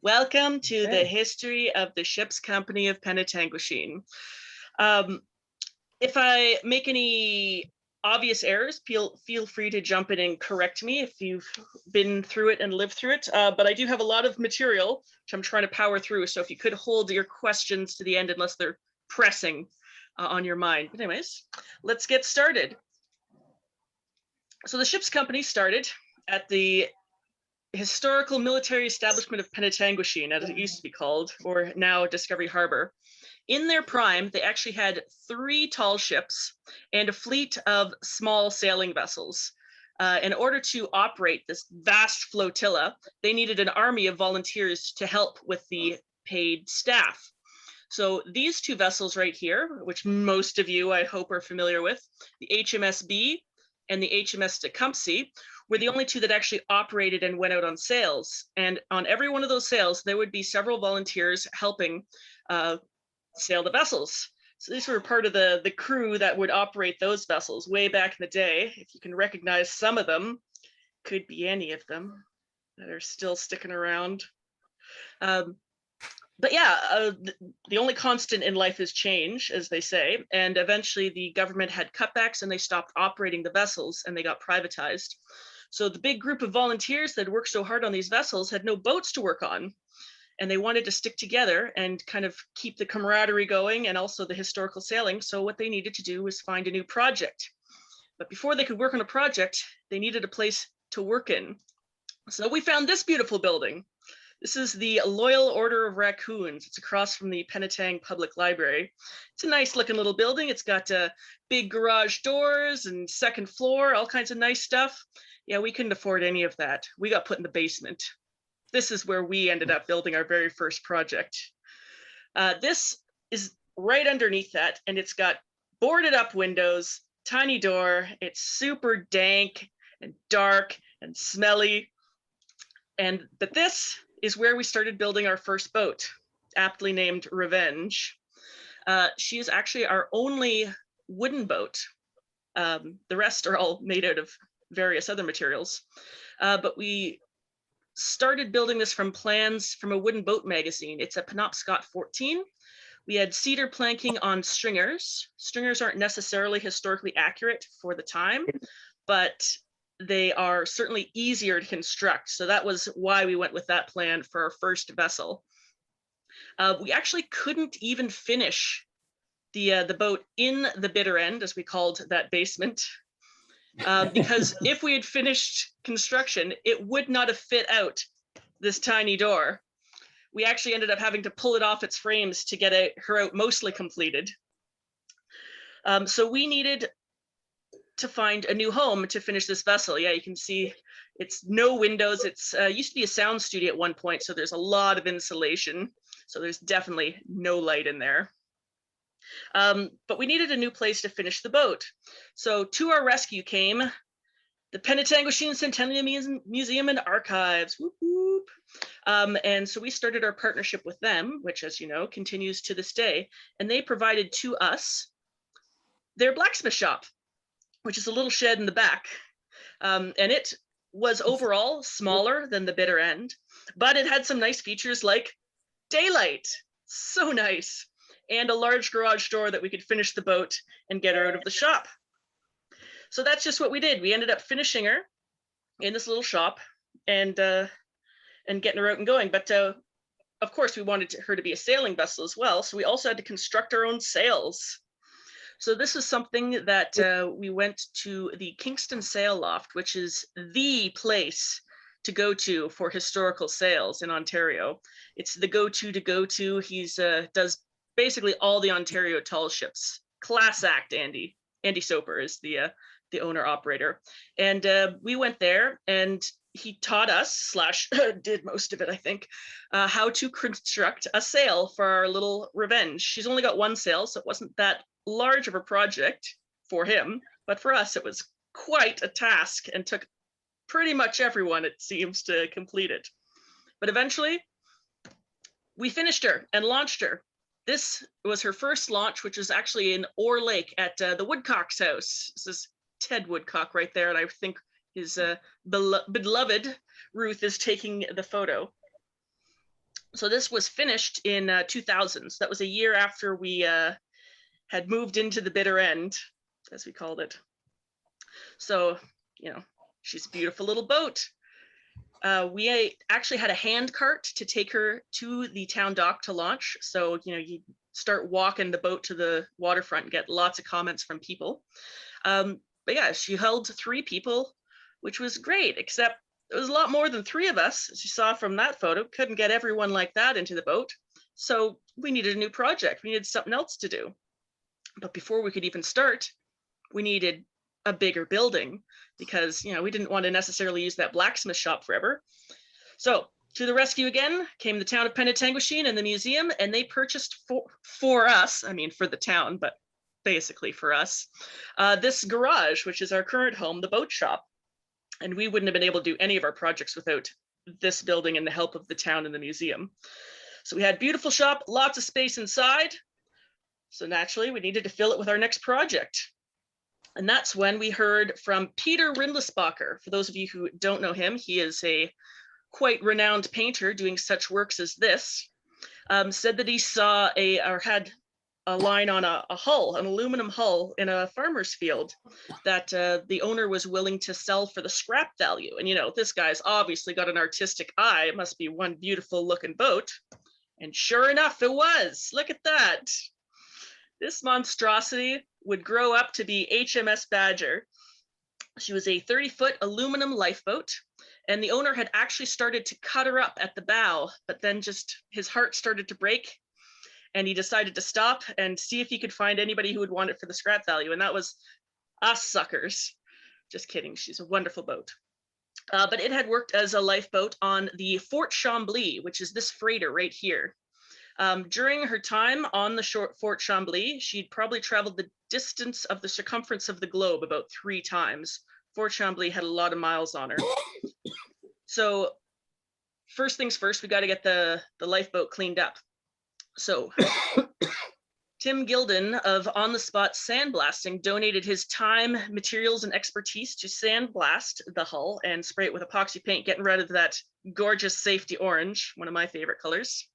Welcome to the Okay. history of the ship's company of Penetanguishene. Um, if I make any obvious errors, feel free to jump in and correct me if you've been through it and lived through it. But I do have a lot of material which I'm trying to power through. So if you could hold your questions to the end, unless they're pressing on your mind. But anyways, let's get started. So the ship's company started at the historical military establishment of Penetanguishene, as it used to be called, or now Discovery Harbor. In their prime, they actually had 3 tall ships and a fleet of small sailing vessels. In order to operate this vast flotilla, they needed an army of volunteers to help with the paid staff. So these 2 vessels right here, which most of you, I hope, are familiar with, the HMS and the HMS Tecumseh, were the only 2 that actually operated and went out on sails. And on every one of those sails, there would be several volunteers helping sail the vessels. So these were part of the crew that would operate those vessels way back in the day. If you can recognize some of them, could be any of them that are still sticking around. But yeah, the only constant in life is change, as they say. And eventually the government had cutbacks and they stopped operating the vessels and they got privatized. So the big group of volunteers that worked so hard on these vessels had no boats to work on. And they wanted to stick together and kind of keep the camaraderie going and also the historical sailing. So what they needed to do was find a new project. But before they could work on a project, they needed a place to work in. So we found this beautiful building. This is the Loyal Order of Raccoons. It's across from the Penetang Public Library. It's a nice looking little building. It's got big garage doors and second floor, all kinds of nice stuff. Yeah, we couldn't afford any of that. We got put in the basement. This is where we ended up building our very first project. This is right underneath that, and it's got boarded up windows, tiny door. It's super dank and dark and smelly. But this is where we started building our first boat, aptly named Revenge. She is actually our only wooden boat. The rest are all made out of various other materials. But we started building this from plans from a wooden boat magazine. It's a Penobscot 14. We had cedar planking on stringers. Stringers aren't necessarily historically accurate for the time, but they are certainly easier to construct. So that was why we went with that plan for our first vessel. We actually couldn't even finish the boat in the bitter end, as we called that basement, because if we had finished construction, it would not have fit out this tiny door. We actually ended up having to pull it off its frames to get her out mostly completed. So we needed to find a new home to finish this vessel. Yeah, you can see it's no windows. It's used to be a sound studio at one point, so there's a lot of insulation. So there's definitely no light in there. But we needed a new place to finish the boat. So to our rescue came the Penetanguishene Centennial Museum and Archives. Whoop, whoop. And so we started our partnership with them, which, as you know, continues to this day. And they provided to us their blacksmith shop, which is a little shed in the back. And it was overall smaller than the bitter end, but it had some nice features like daylight, so nice, and a large garage door that we could finish the boat and get her out of the shop. So that's just what we did. We ended up finishing her in this little shop and getting her out and going. But of course, we wanted her to be a sailing vessel as well. So we also had to construct our own sails. So this is something that we went to the Kingston Sail Loft, which is the place to go to for historical sails in Ontario. It's the go-to. He's does basically all the Ontario tall ships. Class act, Andy. Andy Soper is the owner operator. And we went there and he taught us, / did most of it, I think, how to construct a sail for our little Revenge. She's only got one sail, so it wasn't that large of a project for him, but for us, it was quite a task and took pretty much everyone, it seems, to complete it. But eventually, we finished her and launched her. This was her first launch, which was actually in Orr Lake at the Woodcock's house. This is Ted Woodcock right there, and I think his beloved Ruth is taking the photo. So this was finished in 2000. So that was a year after we had moved into the bitter end, as we called it. So, you know, she's a beautiful little boat. We actually had a hand cart to take her to the town dock to launch. So, you know, you start walking the boat to the waterfront and get lots of comments from people. But yeah, she held 3 people, which was great, except it was a lot more than 3 of us, as you saw from that photo. Couldn't get everyone like that into the boat. So we needed a new project. We needed something else to do. But before we could even start, we needed a bigger building because, you know, we didn't want to necessarily use that blacksmith shop forever. So to the rescue again came the town of Penetanguishene and the museum, and they purchased for us, I mean, for the town, but basically for us, this garage, which is our current home, the boat shop. And we wouldn't have been able to do any of our projects without this building and the help of the town and the museum. So we had beautiful shop, lots of space inside. So naturally, we needed to fill it with our next project. And that's when we heard from Peter Rindlisbacher. For those of you who don't know him, he is a quite renowned painter doing such works as this. Said that he saw or had a line on a hull, an aluminum hull in a farmer's field that the owner was willing to sell for the scrap value. And, you know, this guy's obviously got an artistic eye. It must be one beautiful looking boat. And sure enough, it was. Look at that. This monstrosity would grow up to be HMS Badger. She was a 30-foot aluminum lifeboat, and the owner had actually started to cut her up at the bow, but then just his heart started to break, and he decided to stop and see if he could find anybody who would want it for the scrap value, and that was us suckers. Just kidding, she's a wonderful boat. But it had worked as a lifeboat on the Fort Chambly, which is this freighter right here. During her time on the Fort Chambly, she'd probably traveled the distance of the circumference of the globe about 3 times. Fort Chambly had a lot of miles on her. So first things first, we got to get the lifeboat cleaned up. So Tim Gilden of On the Spot Sandblasting donated his time, materials, and expertise to sandblast the hull and spray it with epoxy paint, getting rid of that gorgeous safety orange, one of my favorite colors.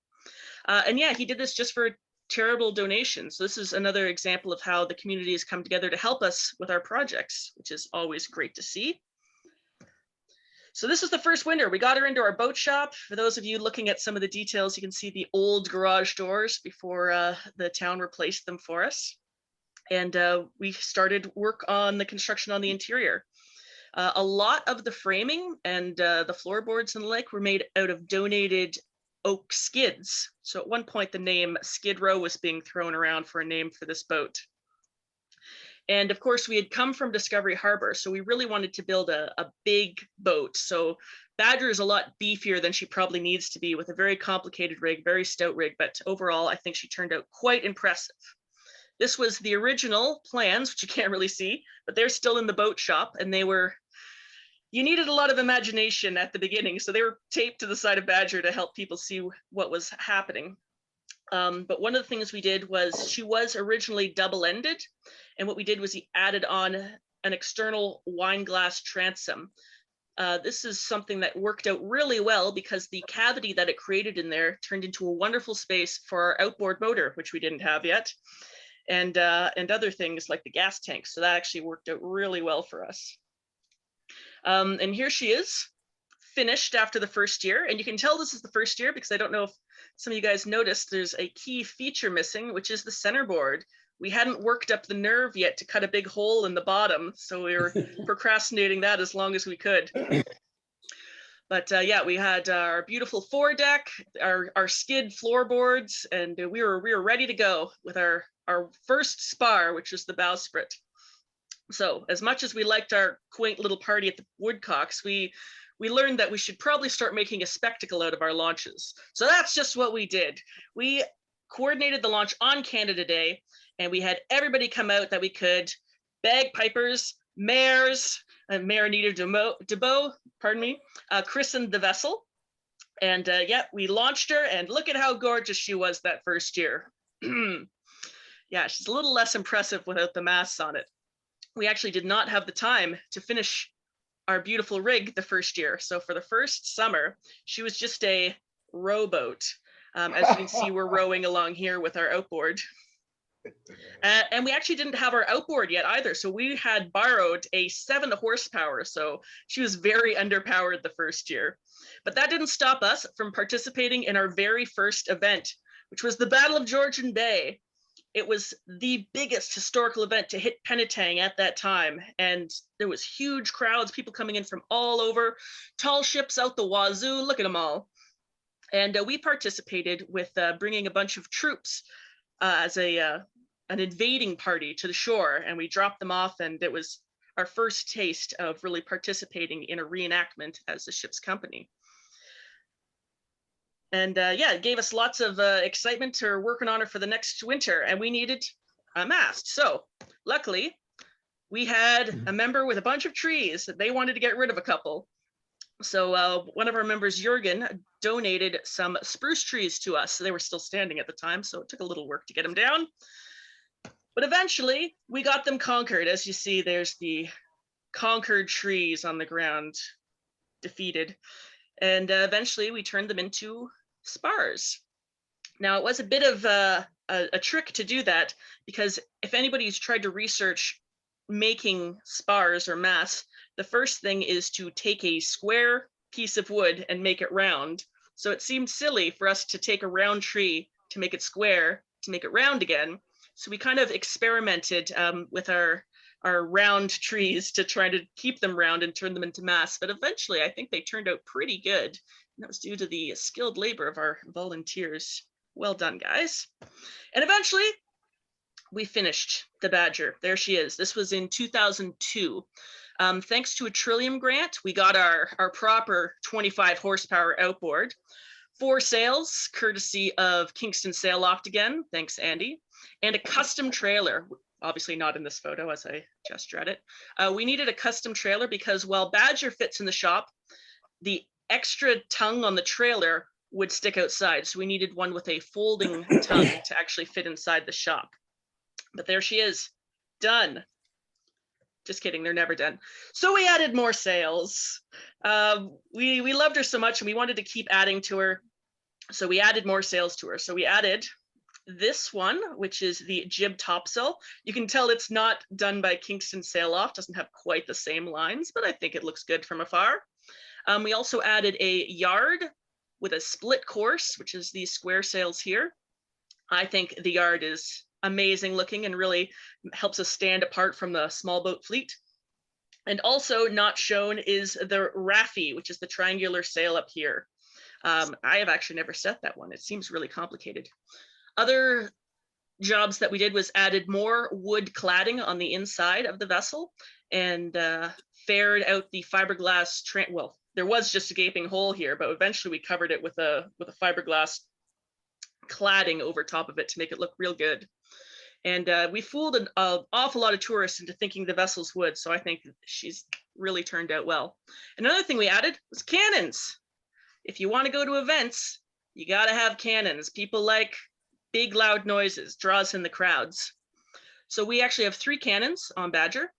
And yeah, he did this just for a charitable donation. So this is another example of how the community has come together to help us with our projects, which is always great to see. So this is the first winter. We got her into our boat shop. For those of you looking at some of the details, you can see the old garage doors before the town replaced them for us. And we started work on the construction on the interior. A lot of the framing and the floorboards and the like were made out of donated oak skids. So at one point, the name Skid Row was being thrown around for a name for this boat. And of course, we had come from Discovery Harbor, so we really wanted to build a big boat. So Badger is a lot beefier than she probably needs to be, with a very complicated rig, very stout rig, but overall, I think she turned out quite impressive. This was the original plans, which you can't really see, but they're still in the boat shop, and they were, you needed a lot of imagination at the beginning, so they were taped to the side of Badger to help people see what was happening. But one of the things we did was, she was originally double-ended, and what we did was he added on an external wine glass transom. This is something that worked out really well because the cavity that it created in there turned into a wonderful space for our outboard motor, which we didn't have yet, and other things like the gas tank. So that actually worked out really well for us. And here she is, finished after the first year. And you can tell this is the first year because I don't know if some of you guys noticed there's a key feature missing, which is the centerboard. We hadn't worked up the nerve yet to cut a big hole in the bottom, so we were procrastinating that as long as we could. But yeah, we had our beautiful foredeck, our skid floorboards, and we were ready to go with our first spar, which was the bowsprit. So as much as we liked our quaint little party at the Woodcocks, we learned that we should probably start making a spectacle out of our launches. So that's just what we did. We coordinated the launch on Canada Day, and we had everybody come out that we could, bagpipers, mayors, Mayor Anita Debeau, pardon me, christened the vessel. And yeah, we launched her, and look at how gorgeous she was that first year. Yeah, she's a little less impressive without the masts on it. We actually did not have the time to finish our beautiful rig the first year. So for the first summer, she was just a rowboat. As you can see, we're rowing along here with our outboard. And we actually didn't have our outboard yet either. So we had borrowed a 7 horsepower. So she was very underpowered the first year. But that didn't stop us from participating in our very first event, which was the Battle of Georgian Bay. It was the biggest historical event to hit Penetang at that time. And there was huge crowds, people coming in from all over, tall ships out the wazoo, look at them all. And we participated with bringing a bunch of troops as an invading party to the shore, and we dropped them off, and it was our first taste of really participating in a reenactment as the ship's company. And yeah, it gave us lots of excitement to working on it for the next winter, and we needed a mast. So luckily, we had a member with a bunch of trees that they wanted to get rid of a couple. So one of our members, Jürgen, donated some spruce trees to us. They were still standing at the time, so it took a little work to get them down. But eventually, we got them conquered. As you see, there's the conquered trees on the ground, defeated. And eventually, we turned them into spars. Now, it was a bit of a trick to do that, because if anybody's tried to research making spars or masts, the first thing is to take a square piece of wood and make it round. So it seemed silly for us to take a round tree to make it square, to make it round again. So we kind of experimented with our round trees to try to keep them round and turn them into masts. But eventually, I think they turned out pretty good. And that was due to the skilled labor of our volunteers. Well done, guys. And eventually, we finished the Badger. There she is. This was in 2002. Thanks to a Trillium grant, we got our proper 25 horsepower outboard, 4 sails, courtesy of Kingston Sail Loft again, thanks Andy, and a custom trailer, obviously not in this photo as I gesture at it. We needed a custom trailer because while Badger fits in the shop, the extra tongue on the trailer would stick outside. So we needed one with a folding tongue to actually fit inside the shop. But there she is, done. Just kidding, they're never done. So we added more sails. We loved her so much and we wanted to keep adding to her. So we added more sails to her. So we added this one, which is the jib topsail. You can tell it's not done by Kingston Sail Loft, doesn't have quite the same lines, but I think it looks good from afar. We also added a yard with a split course, which is these square sails here. I think the yard is amazing looking and really helps us stand apart from the small boat fleet. And also not shown is the raffy, which is the triangular sail up here. I have actually never set that one. It seems really complicated. Other jobs that we did was added more wood cladding on the inside of the vessel and faired out the fiberglass, well, there was just a gaping hole here, but eventually we covered it with a fiberglass cladding over top of it to make it look real good. And we fooled an awful lot of tourists into thinking the vessel's wood, so I think she's really turned out well. Another thing we added was cannons. If you want to go to events, you got to have cannons. People like big, loud noises, draws in the crowds. So we actually have 3 cannons on Badger.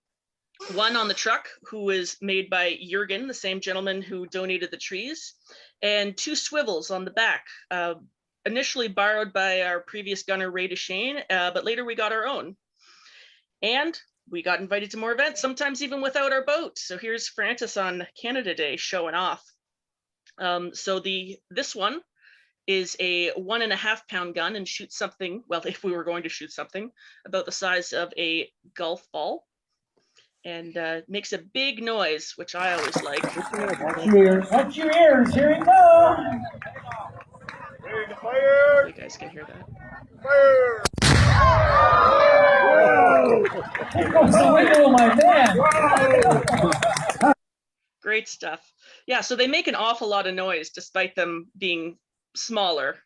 One on the truck, who is made by Jürgen, the same gentleman who donated the trees, and 2 swivels on the back. Initially borrowed by our previous gunner, Penetanguishene, but later we got our own. And we got invited to more events, sometimes even without our boat. So here's Francis on Canada Day showing off. So this one is a 1.5 pound gun and shoots something, well, if we were going to shoot something, about the size of a golf ball. And makes a big noise, which I always like. Cheers. Watch your ears, here we go. Fire. You guys can hear that. Fire. Here goes the window, my man. Great stuff. Yeah, so they make an awful lot of noise despite them being smaller.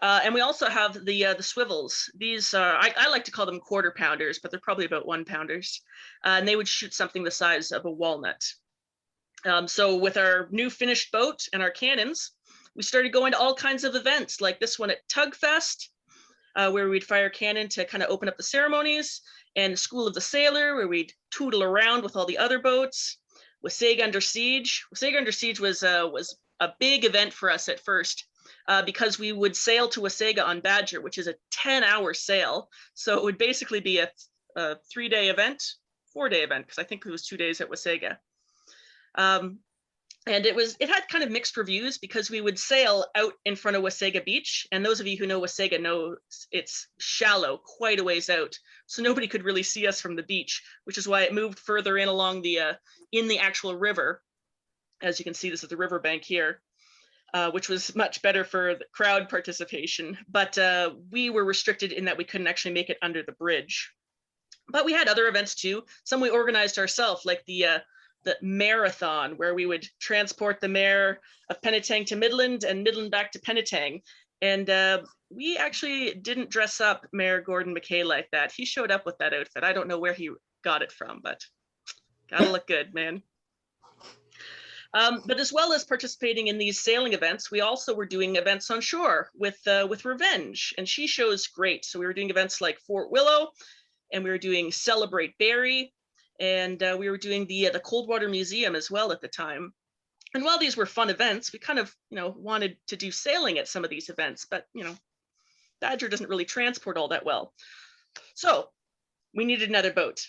And we also have the swivels. These are, I like to call them quarter pounders, but they're probably about 1 pounders. And they would shoot something the size of a walnut. So with our new finished boat and our cannons, we started going to all kinds of events like this one at Tug Fest, where we'd fire cannon to kind of open up the ceremonies, and School of the Sailor, where we'd tootle around with all the other boats. Wasaga Under Siege. Wasaga Under Siege was a big event for us at first. because we would sail to Wasaga on Badger, which is a 10-hour sail. So it would basically be a 3-day event, 4-day event, because I think it was 2 days at Wasaga. And it had kind of mixed reviews because we would sail out in front of Wasaga Beach. And those of you who know Wasaga know it's shallow, quite a ways out. So nobody could really see us from the beach, which is why it moved further in along in the actual river. As you can see, this is the riverbank here, which was much better for the crowd participation. But we were restricted in that we couldn't actually make it under the bridge. But we had other events too. Some we organized ourselves, like the marathon, where we would transport the mayor of Penetang to Midland and Midland back to Penetang. And we actually didn't dress up Mayor Gordon McKay like that. He showed up with that outfit. I don't know where he got it from, but gotta look good, man. But as well as participating in these sailing events, we also were doing events on shore with Revenge, and she shows great. So we were doing events like Fort Willow, and we were doing Celebrate Barrie, and we were doing the Coldwater Museum as well at the time. And while these were fun events, we kind of, wanted to do sailing at some of these events, but, Badger doesn't really transport all that well. So we needed another boat,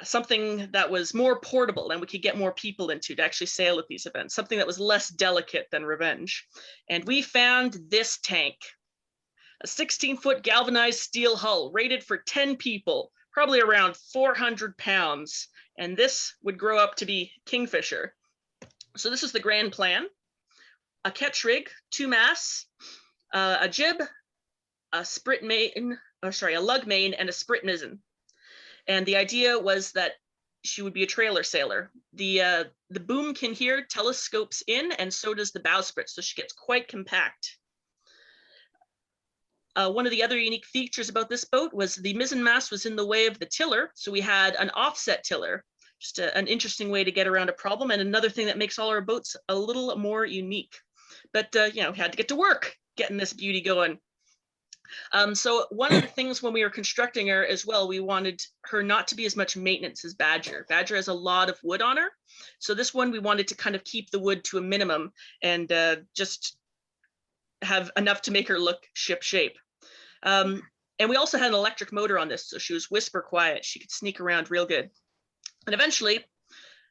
something that was more portable and we could get more people into to actually sail at these events, something that was less delicate than Revenge. And we found this tank, a 16-foot galvanized steel hull rated for 10 people, probably around 400 pounds. And this would grow up to be Kingfisher. So this is the grand plan: a ketch rig, 2 masts, a jib, a lug main, and a sprit mizzen. And the idea was that she would be a trailer sailor. The boomkin here telescopes in, and so does the bowsprit, so she gets quite compact. One of the other unique features about this boat was the mizzen mast was in the way of the tiller, so we had an offset tiller, just an interesting way to get around a problem, and another thing that makes all our boats a little more unique. But we had to get to work getting this beauty going. So one of the things when we were constructing her as well, we wanted her not to be as much maintenance as Badger. Badger has a lot of wood on her, so this one we wanted to kind of keep the wood to a minimum and just have enough to make her look ship shape. And we also had an electric motor on this, so she was whisper quiet. She could sneak around real good. And eventually,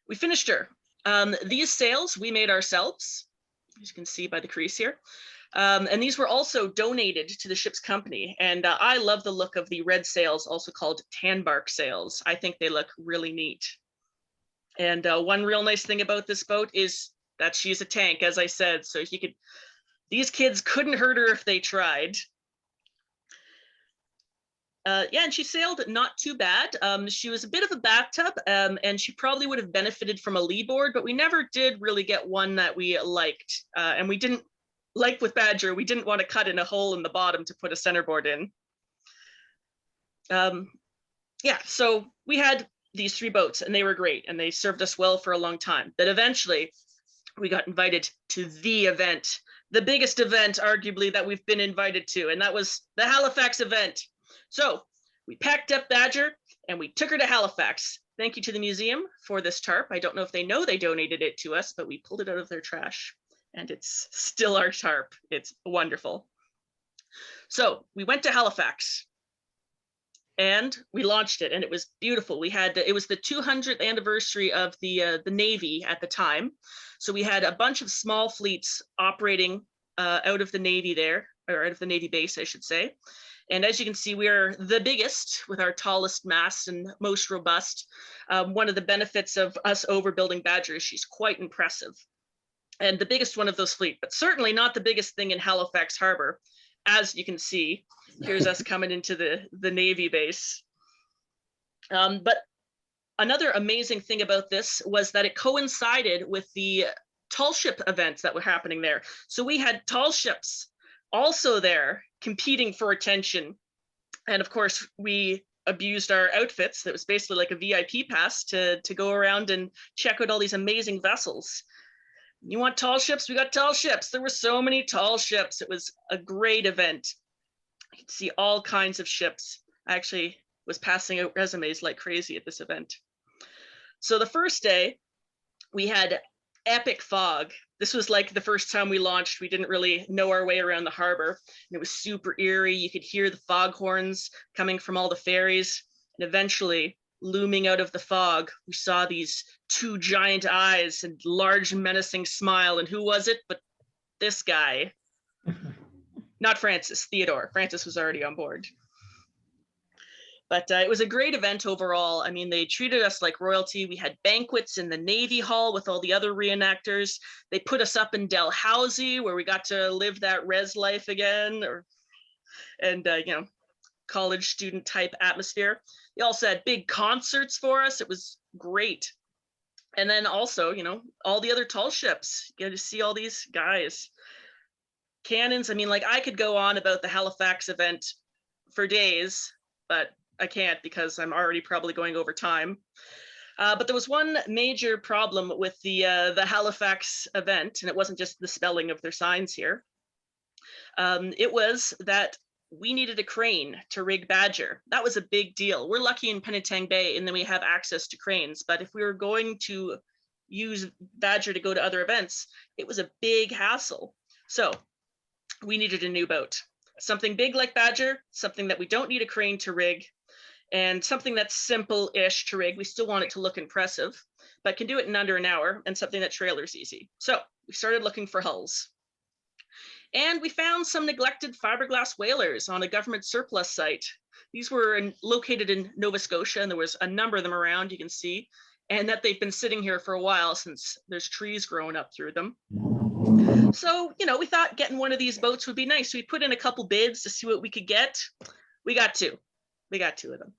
we finished her. These sails we made ourselves, as you can see by the crease here. And these were also donated to the ship's company. And I love the look of the red sails, also called tan bark sails. I think they look really neat. And one real nice thing about this boat is that she's a tank, as I said. So these kids couldn't hurt her if they tried. And she sailed not too bad. She was a bit of a bathtub, and she probably would have benefited from a lee board, but we never did really get one that we liked. And we didn't, like with Badger, we didn't want to cut in a hole in the bottom to put a centerboard in. So we had these 3 boats, and they were great, and they served us well for a long time. But eventually, we got invited to the event, the biggest event, arguably, that we've been invited to, and that was the Halifax event. So we packed up Badger and we took her to Halifax. Thank you to the museum for this tarp. I don't know if they know they donated it to us, but we pulled it out of their trash and it's still our tarp. It's wonderful. So we went to Halifax and we launched it, and it was beautiful. It was the 200th anniversary of the Navy at the time. So we had a bunch of small fleets operating out of the Navy there, or out of the Navy base, I should say. And as you can see, we are the biggest with our tallest mast and most robust. One of the benefits of us overbuilding Badger is she's quite impressive. And the biggest one of those fleet, but certainly not the biggest thing in Halifax Harbor. As you can see, here's us coming into the Navy base. But another amazing thing about this was that it coincided with the tall ship events that were happening there. So we had tall ships also there competing for attention. And of course, we abused our outfits. That was basically like a VIP pass to go around and check out all these amazing vessels. You want tall ships? We got tall ships. There were so many tall ships. It was a great event. You could see all kinds of ships. I actually was passing out resumes like crazy at this event. So the first day, we had epic fog. This was like the first time we launched. We didn't really know our way around the harbor. And it was super eerie. You could hear the foghorns coming from all the ferries. And eventually, looming out of the fog, we saw these two giant eyes and large menacing smile. And who was it but this guy? Not Francis, Theodore. Francis was already on board. But it was a great event overall. I mean, they treated us like royalty. We had banquets in the Navy Hall with all the other reenactors. They put us up in Dalhousie, where we got to live that res life again, and college student type atmosphere. They also had big concerts for us. It was great. And then also, all the other tall ships. You get to see all these guys. Cannons. I mean, like, I could go on about the Halifax event for days, but I can't because I'm already probably going over time. But there was one major problem with the Halifax event, and it wasn't just the spelling of their signs here. It was that we needed a crane to rig Badger. That was a big deal. We're lucky in Penetang Bay and then we have access to cranes, but if we were going to use Badger to go to other events, it was a big hassle. So we needed a new boat. Something big like Badger, something that we don't need a crane to rig, and something that's simple-ish to rig. We still want it to look impressive, but can do it in under an hour, and something that trailers easy. So we started looking for hulls. And we found some neglected fiberglass whalers on a government surplus site. These were located in Nova Scotia, and there was a number of them around, you can see, and that they've been sitting here for a while since there's trees growing up through them. So, we thought getting one of these boats would be nice. We put in a couple bids to see what we could get. We got two. We got two of them.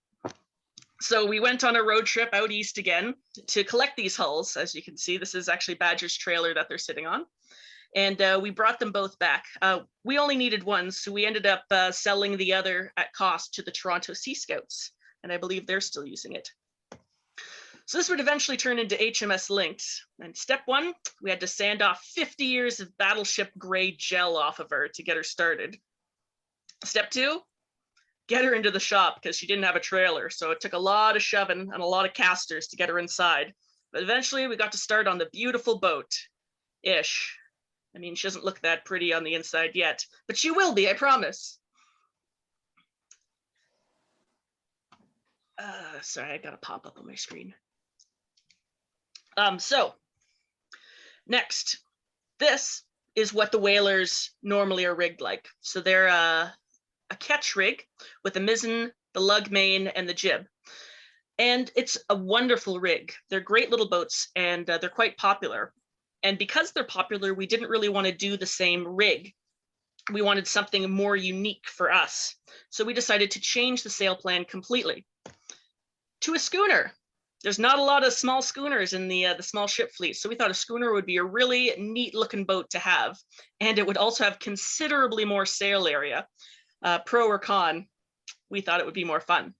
So we went on a road trip out east again to collect these hulls. As you can see, this is actually Badger's trailer that they're sitting on. And we brought them both back. We only needed one, so we ended up selling the other at cost to the Toronto Sea Scouts. And I believe they're still using it. So this would eventually turn into HMS Lynx. And step one, we had to sand off 50 years of battleship gray gel off of her to get her started. Step two, get her into the shop because she didn't have a trailer. So it took a lot of shoving and a lot of casters to get her inside. But eventually we got to start on the beautiful boat-ish. I mean, she doesn't look that pretty on the inside yet, but she will be, I promise. Sorry, I got a pop-up on my screen. So next, this is what the whalers normally are rigged like. So they're a ketch rig with the mizzen, the lug main, and the jib. And it's a wonderful rig. They're great little boats, and they're quite popular. And because they're popular, we didn't really want to do the same rig. We wanted something more unique for us. So we decided to change the sail plan completely to a schooner. There's not a lot of small schooners in the small ship fleet. So we thought a schooner would be a really neat looking boat to have. And it would also have considerably more sail area. Pro or con, we thought it would be more fun.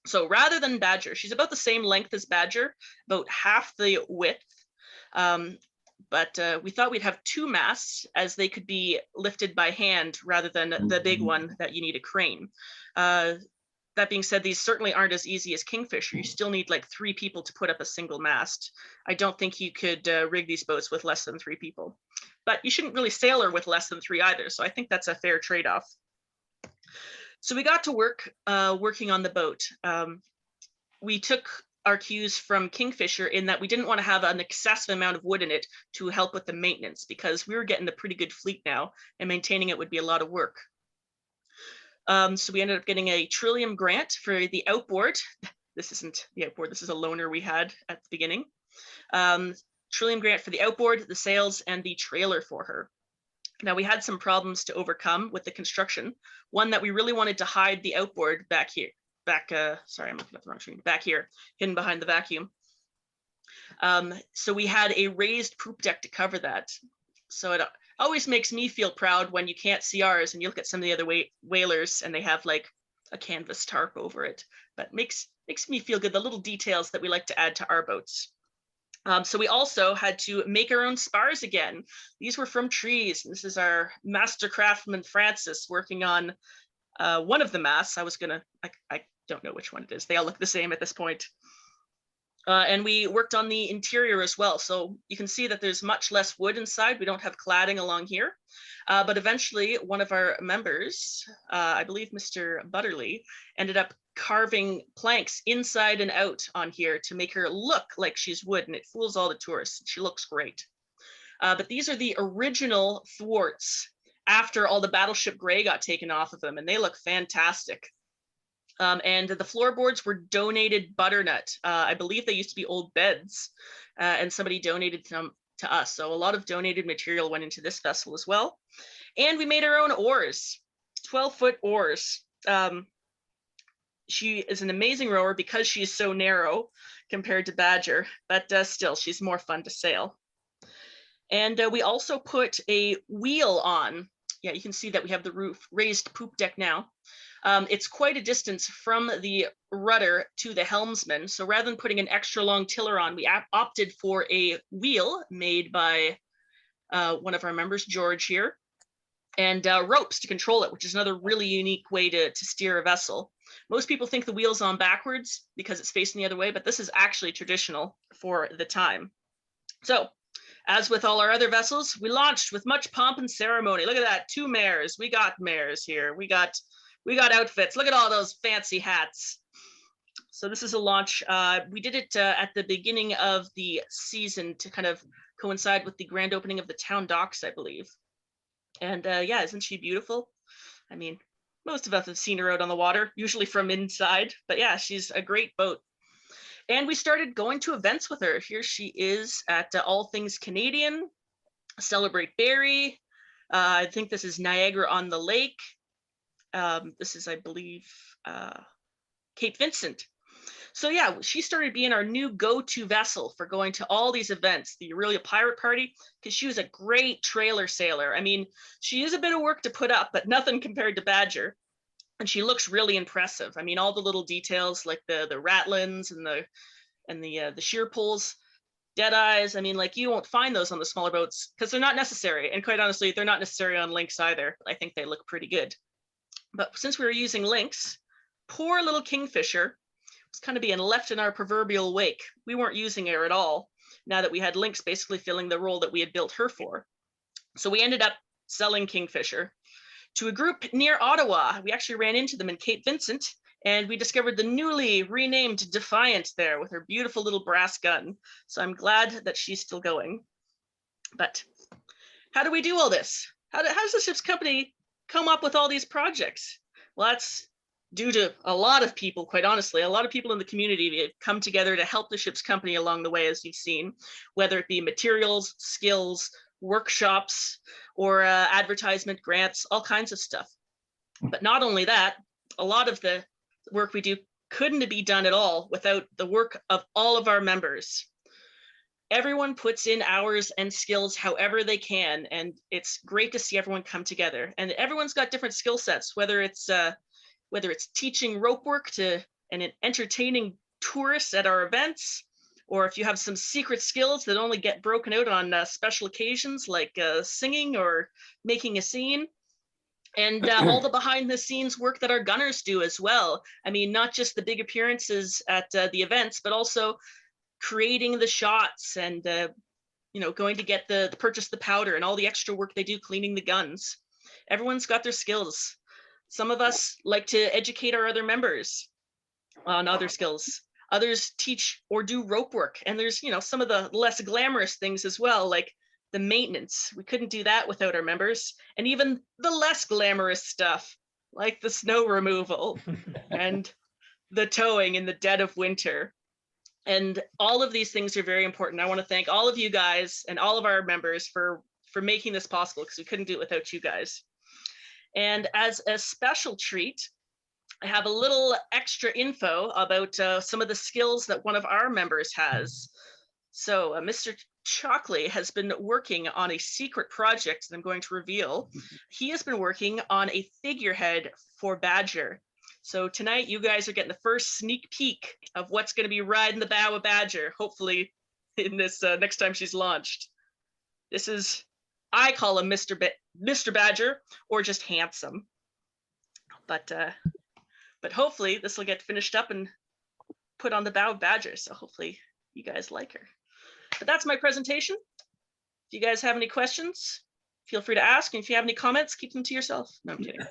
So rather than Badger, she's about the same length as Badger, about half the width. But we thought we'd have two masts as they could be lifted by hand rather than the big one that you need a crane. That being said, these certainly aren't as easy as Kingfisher. You still need like 3 people to put up a single mast. I don't think you could rig these boats with less than 3 people. But you shouldn't really sail her with less than 3 either. So I think that's a fair trade-off. So we got to work working on the boat. We took our cues from Kingfisher in that we didn't want to have an excessive amount of wood in it to help with the maintenance because we were getting a pretty good fleet now and maintaining it would be a lot of work. So we ended up getting a Trillium grant for the outboard. This isn't the outboard, this is a loaner we had at the beginning. Trillium grant for the outboard, the sails, and the trailer for her. Now we had some problems to overcome with the construction. One that we really wanted to hide the outboard back here. Sorry, I'm looking at the wrong screen. Back here, hidden behind the vacuum. So we had a raised poop deck to cover that. So it always makes me feel proud when you can't see ours and you look at some of the other whalers and they have like a canvas tarp over it. But makes me feel good, the little details that we like to add to our boats. So we also had to make our own spars again. These were from trees. This is our master craftsman, Francis, working on one of the masts. I don't know which one it is. They all look the same at this point. And we worked on the interior as well. So you can see that there's much less wood inside. We don't have cladding along here. But eventually one of our members, I believe Mr. Butterly, ended up carving planks inside and out on here to make her look like she's wood, and it fools all the tourists. She looks great. But these are the original thwarts after all the battleship gray got taken off of them, and they look fantastic. And the floorboards were donated butternut. I believe they used to be old beds, and somebody donated them to us. So a lot of donated material went into this vessel as well. And we made our own oars, 12-foot oars. She is an amazing rower because she is so narrow compared to Badger, but still, she's more fun to sail. And we also put a wheel on. Yeah, you can see that we have the roof raised poop deck now. It's quite a distance from the rudder to the helmsman. So rather than putting an extra long tiller on, we opted for a wheel made by one of our members, George here, and ropes to control it, which is another really unique way to steer a vessel. Most people think the wheel's on backwards because it's facing the other way, but this is actually traditional for the time. So, as with all our other vessels, we launched with much pomp and ceremony. Look at that, 2 mares. We got mares here. We got outfits. Look at all those fancy hats. So this is a launch. We did it at the beginning of the season to kind of coincide with the grand opening of the town docks, I believe. And yeah, isn't she beautiful? I mean, most of us have seen her out on the water, usually from inside, but yeah, she's a great boat. And we started going to events with her. Here she is at All Things Canadian, Celebrate Barrie. I think this is Niagara on the Lake. This is, I believe, Cape Vincent. So yeah, she started being our new go-to vessel for going to all these events, the Aurelia Pirate Party, because she was a great trailer sailor. I mean, she is a bit of work to put up, but nothing compared to Badger. And she looks really impressive. I mean, all the little details like the ratlins and the sheer pulls, dead eyes. I mean, like, you won't find those on the smaller boats because they're not necessary. And quite honestly, they're not necessary on Lynx either. I think they look pretty good. But since we were using Lynx, poor little Kingfisher was kind of being left in our proverbial wake. We weren't using her at all now that we had Lynx basically filling the role that we had built her for. So we ended up selling Kingfisher to a group near Ottawa. We actually ran into them in Cape Vincent, and we discovered the newly renamed Defiant there with her beautiful little brass gun. So I'm glad that she's still going. But how do we do all this? How does the ship's company come up with all these projects? Well, that's due to a lot of people, quite honestly. A lot of people in the community have come together to help the ship's company along the way, as you've seen, whether it be materials, skills, workshops, or advertisement, grants, all kinds of stuff. But not only that, a lot of the work we do couldn't be done at all without the work of all of our members. Everyone puts in hours and skills however they can, and it's great to see everyone come together. And everyone's got different skill sets, whether it's teaching rope work to and entertaining tourists at our events, or if you have some secret skills that only get broken out on special occasions like singing or making a scene. And all the behind the scenes work that our gunners do as well. I mean, not just the big appearances at the events, but also creating the shots and going to get the purchase the powder and all the extra work they do cleaning the guns. Everyone's got their skills. Some of us like to educate our other members on other skills. Others teach or do rope work. And there's, some of the less glamorous things as well, like the maintenance. We couldn't do that without our members. And even the less glamorous stuff, like the snow removal and the towing in the dead of winter. And all of these things are very important. I want to thank all of you guys and all of our members for making this possible, because we couldn't do it without you guys. And as a special treat, I have a little extra info about some of the skills that one of our members has. So Mr. Chalkley has been working on a secret project that I'm going to reveal. He has been working on a figurehead for Badger. So tonight, you guys are getting the first sneak peek of what's going to be riding the bow of Badger, hopefully in this next time she's launched. This is, I call him Mr. Badger, or just handsome. But hopefully this will get finished up and put on the bow of Badger. So hopefully you guys like her. But that's my presentation. If you guys have any questions, feel free to ask. And if you have any comments, keep them to yourself. No, I'm kidding.